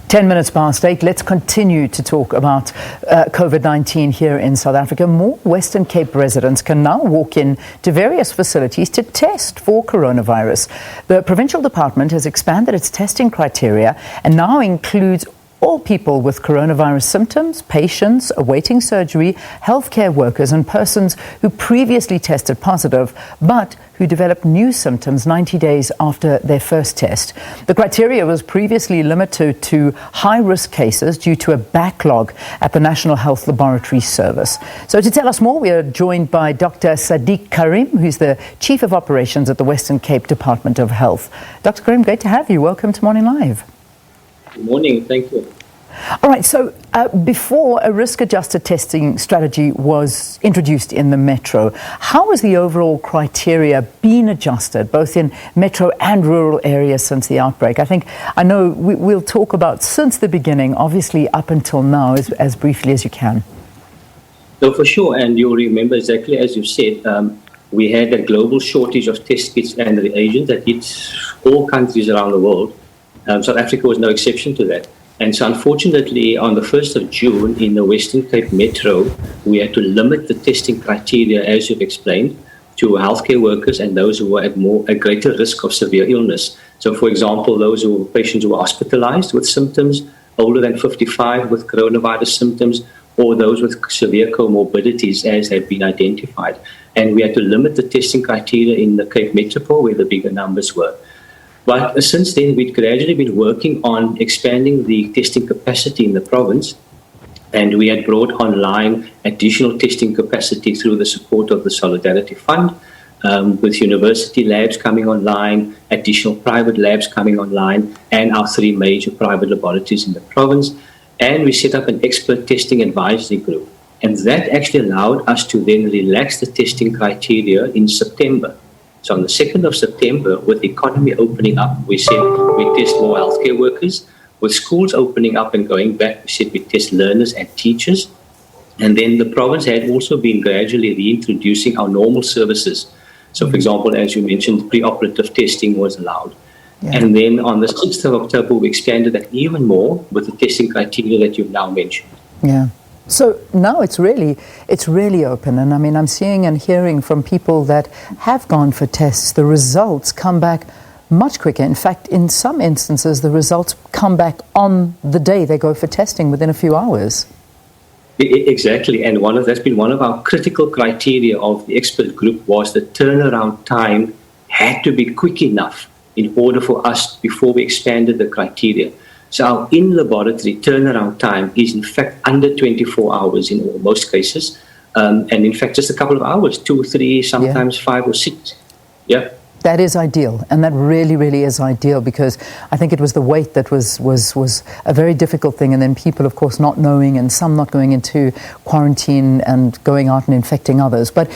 10 minutes past 8, let's continue to talk about COVID-19 here in South Africa. More Western Cape residents can now walk in to various facilities to test for coronavirus. The provincial department has expanded its testing criteria and now includes all people with coronavirus symptoms, patients awaiting surgery, healthcare workers and persons who previously tested positive but who developed new symptoms 90 days after their first test. The criteria was previously limited to high-risk cases due to a backlog at the National Health Laboratory Service. So to tell us more, we are joined by Dr Saadiq Kariem, who's the Chief of Operations at the Western Cape Department of Health. Dr Kariem, great to have you. Welcome to Morning Live. Good morning. Thank you. All right, so before a risk-adjusted testing strategy was introduced in the metro, how has the overall criteria been adjusted, both in metro and rural areas since the outbreak? I know we'll talk about since the beginning, obviously up until now, as briefly as you can. No, for sure, and you'll remember exactly as you said, we had a global shortage of test kits and reagents that hit all countries around the world. South Africa was no exception to that. And so unfortunately, on the 1st of June in the Western Cape Metro, we had to limit the testing criteria, as you've explained, to healthcare workers and those who were at greater risk of severe illness. So, for example, patients who were hospitalized with symptoms, older than 55 with coronavirus symptoms, or those with severe comorbidities as have been identified. And we had to limit the testing criteria in the Cape Metropole where the bigger numbers were. But since then, we've gradually been working on expanding the testing capacity in the province, and we had brought online additional testing capacity through the support of the Solidarity Fund, with university labs coming online, additional private labs coming online, and our 3 major private laboratories in the province. And we set up an expert testing advisory group. And that actually allowed us to then relax the testing criteria in September. So on the 2nd of September, with the economy opening up, we said we test more healthcare workers. With schools opening up and going back, we said we test learners and teachers. And then the province had also been gradually reintroducing our normal services. So, for example, as you mentioned, pre-operative testing was allowed. Yeah. And then on the 6th of October, we expanded that even more with the testing criteria that you've now mentioned. Yeah. So now it's really open, and I mean, I'm seeing and hearing from people that have gone for tests, the results come back much quicker. In fact, in some instances, the results come back on the day they go for testing within a few hours. Exactly, and that's been one of our critical criteria of the expert group was the turnaround time had to be quick enough in order for us before we expanded the criteria. So our in-laboratory turnaround time is in fact under 24 hours in most cases. And in fact, just a couple of hours, 2 or 3, sometimes 5 or 6. Yeah. That is ideal. And that really, really is ideal, because I think it was the wait that was a very difficult thing. And then people, of course, not knowing, and some not going into quarantine and going out and infecting others. But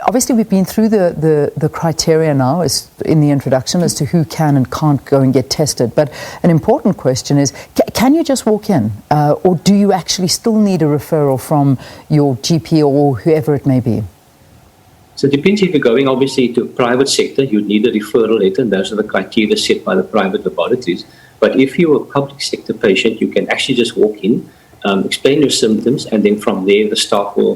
obviously, we've been through the criteria now as in the introduction as to who can and can't go and get tested. But an important question is, can you just walk in? Or do you actually still need a referral from your GP or whoever it may be? So it depends. If you're going, obviously, to private sector, you need a referral letter, and those are the criteria set by the private laboratories. But if you're a public sector patient, you can actually just walk in, explain your symptoms, and then from there, the staff will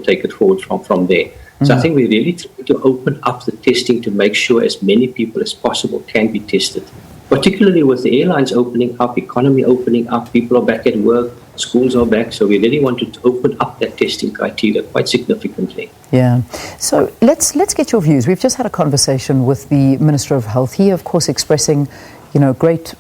take it forward from there. So I think we really try to open up the testing to make sure as many people as possible can be tested, particularly with the airlines opening up, economy opening up, people are back at work, schools are back. So we really wanted to open up that testing criteria quite significantly. Yeah. So let's get your views. We've just had a conversation with the Minister of Health. He, of course, expressing, great,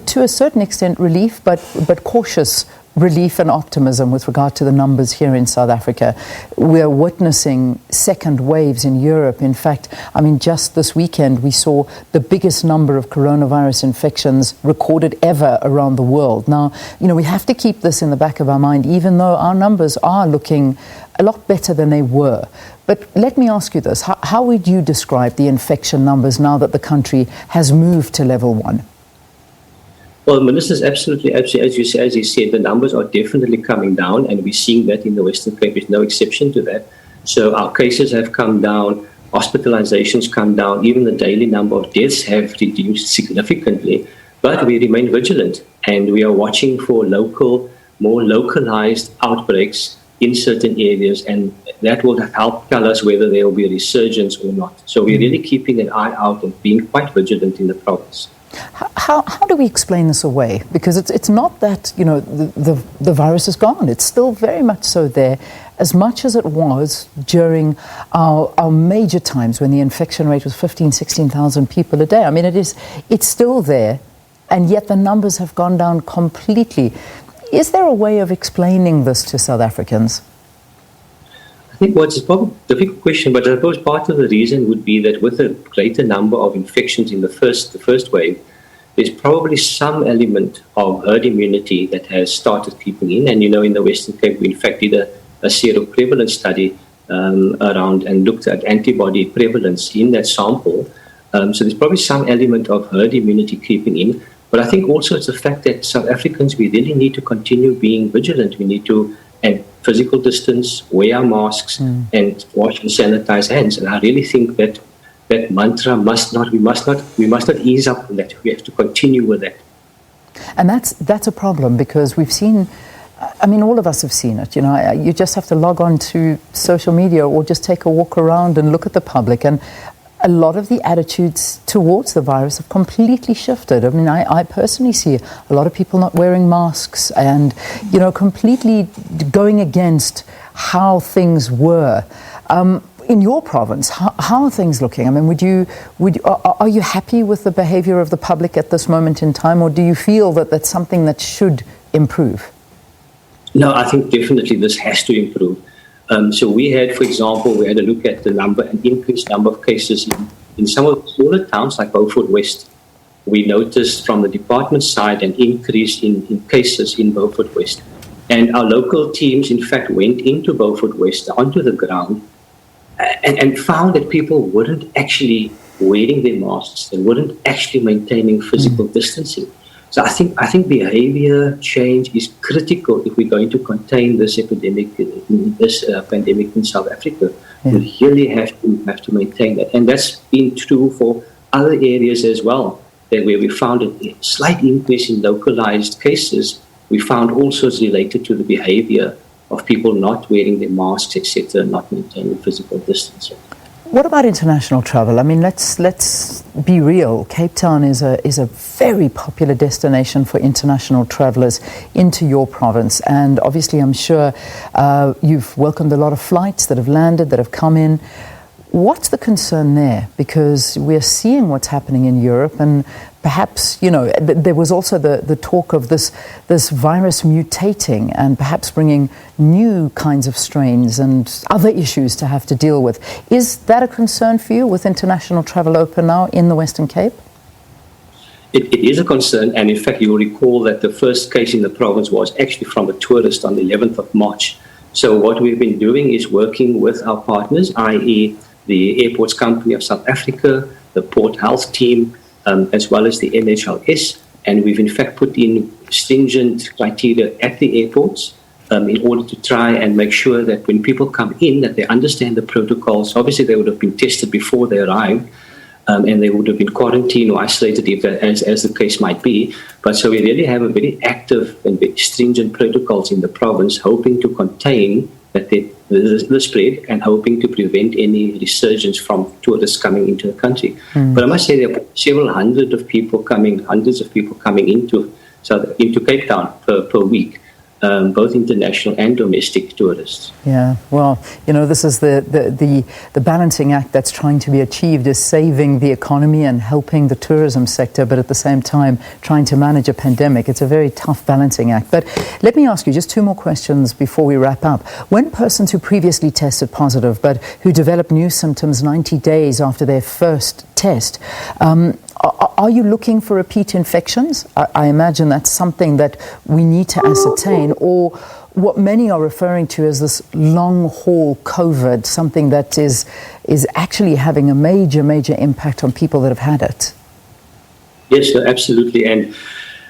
to a certain extent, relief, but cautious relief and optimism with regard to the numbers here in South Africa. We're witnessing second waves in Europe. In fact, I mean, just this weekend, we saw the biggest number of coronavirus infections recorded ever around the world. Now, we have to keep this in the back of our mind, even though our numbers are looking a lot better than they were. But let me ask you this. How would you describe the infection numbers now that the country has moved to level 1? Well, the Minister is absolutely, as you said, the numbers are definitely coming down, and we're seeing that in the Western Cape. There's no exception to that. So our cases have come down, hospitalizations come down, even the daily number of deaths have reduced significantly. But we remain vigilant, and we are watching for more localized outbreaks in certain areas, and that will help tell us whether there will be a resurgence or not. So we're really keeping an eye out and being quite vigilant in the province. How do we explain this away? Because it's not that, the virus is gone. It's still very much so there, as much as it was during our major times when the infection rate was 15,000, 16,000 people a day. I mean, it's still there, and yet the numbers have gone down completely. Is there a way of explaining this to South Africans? I think it's probably a difficult question, but I suppose part of the reason would be that with a greater number of infections in the first wave, there's probably some element of herd immunity that has started creeping in. And, in the Western Cape, we in fact did a seroprevalence study around and looked at antibody prevalence in that sample. So there's probably some element of herd immunity creeping in. But I think also it's the fact that South Africans, we really need to continue being vigilant. We need to and physical distance, wear our masks, and wash and sanitize hands. And I really think that mantra we must not ease up on that. We have to continue with that. And that's a problem, because we've seen, I mean, all of us have seen it. You just have to log on to social media or just take a walk around and look at the public, and a lot of the attitudes towards the virus have completely shifted. I mean, I personally see a lot of people not wearing masks and, completely going against how things were. In your province, how are things looking? I mean, are you happy with the behavior of the public at this moment in time, or do you feel that that's something that should improve? No, I think definitely this has to improve. So we had, for example, a look at an increased number of cases in some of the smaller towns like Beaufort West. We noticed from the department side an increase in cases in Beaufort West. And our local teams, in fact, went into Beaufort West, onto the ground, and found that people weren't actually wearing their masks. They weren't actually maintaining physical distancing. So I think behavior change is critical if we're going to contain this pandemic in South Africa. Yeah. We really have to maintain that, and that's been true for other areas as well. Where we found a slight increase in localized cases, we found also it's related to the behavior of people not wearing their masks, etc., not maintaining physical distancing. What about international travel? I mean, let's be real. Cape Town is a very popular destination for international travelers into your province. And obviously, I'm sure you've welcomed a lot of flights that have landed, that have come in. What's the concern there? Because we're seeing what's happening in Europe, and perhaps, there was also the talk of this virus mutating and perhaps bringing new kinds of strains and other issues to have to deal with. Is that a concern for you with international travel open now in the Western Cape? It is a concern, and in fact, you'll recall that the first case in the province was actually from a tourist on the 11th of March. So what we've been doing is working with our partners, i.e. the Airports Company of South Africa, the Port Health team, as well as the NHLS, and we've in fact put in stringent criteria at the airports in order to try and make sure that when people come in, that they understand the protocols. Obviously, they would have been tested before they arrived, and they would have been quarantined or isolated as the case might be. But so we really have a very active and very stringent protocols in the province, hoping to contain the spread and hoping to prevent any resurgence from tourists coming into the country. But I must say there are several hundreds of people coming into Cape Town per week, both international and domestic tourists. Yeah, well, this is the balancing act that's trying to be achieved, is saving the economy and helping the tourism sector, but at the same time trying to manage a pandemic. It's a very tough balancing act. But let me ask you just two more questions before we wrap up. When persons who previously tested positive but who develop new symptoms 90 days after their first test, are you looking for repeat infections? I imagine that's something that we need to ascertain, or what many are referring to as this long-haul COVID, something that is actually having a major impact on people that have had it. Yes, absolutely. And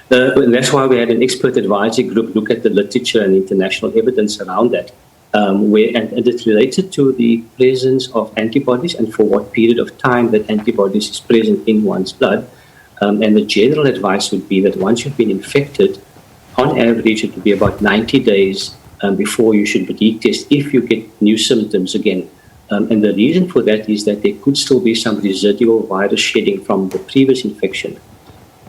that's why we had an expert advisory group look at the literature and international evidence around that. And it's related to the presence of antibodies and for what period of time that antibodies is present in one's blood. And the general advice would be that once you've been infected, on average, it would be about 90 days before you should retest if you get new symptoms again. And the reason for that is that there could still be some residual virus shedding from the previous infection.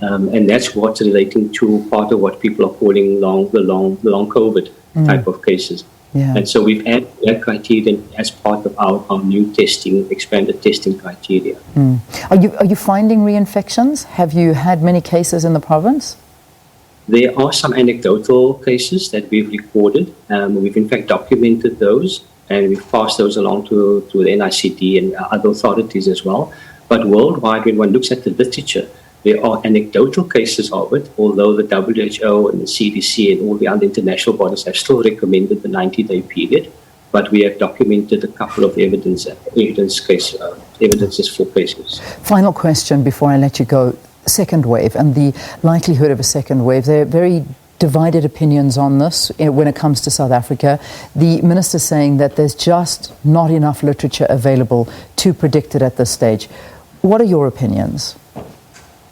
And that's what's relating to part of what people are calling the long COVID type of cases. Yeah. And so we've added that criteria as part of our new testing, expanded testing criteria. Are you finding reinfections? Have you had many cases in the province? There are some anecdotal cases that we've recorded. We've in fact documented those, and we've passed those along to the NICD and other authorities as well. But worldwide, when one looks at the literature, there are anecdotal cases of it, although the WHO and the CDC and all the other international bodies have still recommended the 90-day period. But we have documented a couple of evidences for cases. Final question before I let you go. Second wave and the likelihood of a second wave. There are very divided opinions on this when it comes to South Africa. The minister's saying that there's just not enough literature available to predict it at this stage. What are your opinions?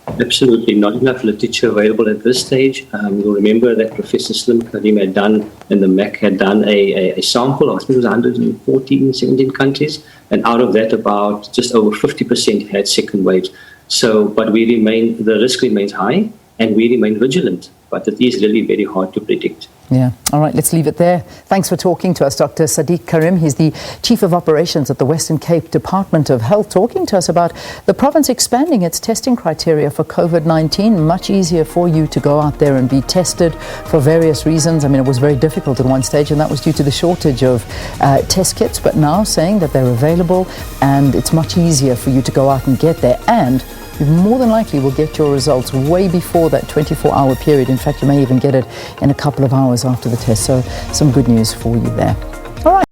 Absolutely not enough literature available at this stage. You'll remember that Professor Kariem had done, and the MAC had done a sample of, I think it was 114, 17 countries, and out of that about just over 50% had second waves. So, but the risk remains high, and we remain vigilant, but it is really very hard to predict. Yeah. All right, let's leave it there. Thanks for talking to us, Dr. Saadiq Kariem. He's the Chief of Operations at the Western Cape Department of Health, talking to us about the province expanding its testing criteria for COVID-19. Much easier for you to go out there and be tested for various reasons. I mean, it was very difficult at one stage, and that was due to the shortage of test kits, but now saying that they're available and it's much easier for you to go out and get there, and you more than likely will get your results way before that 24-hour period. In fact, you may even get it in a couple of hours after the test. So some good news for you there. All right.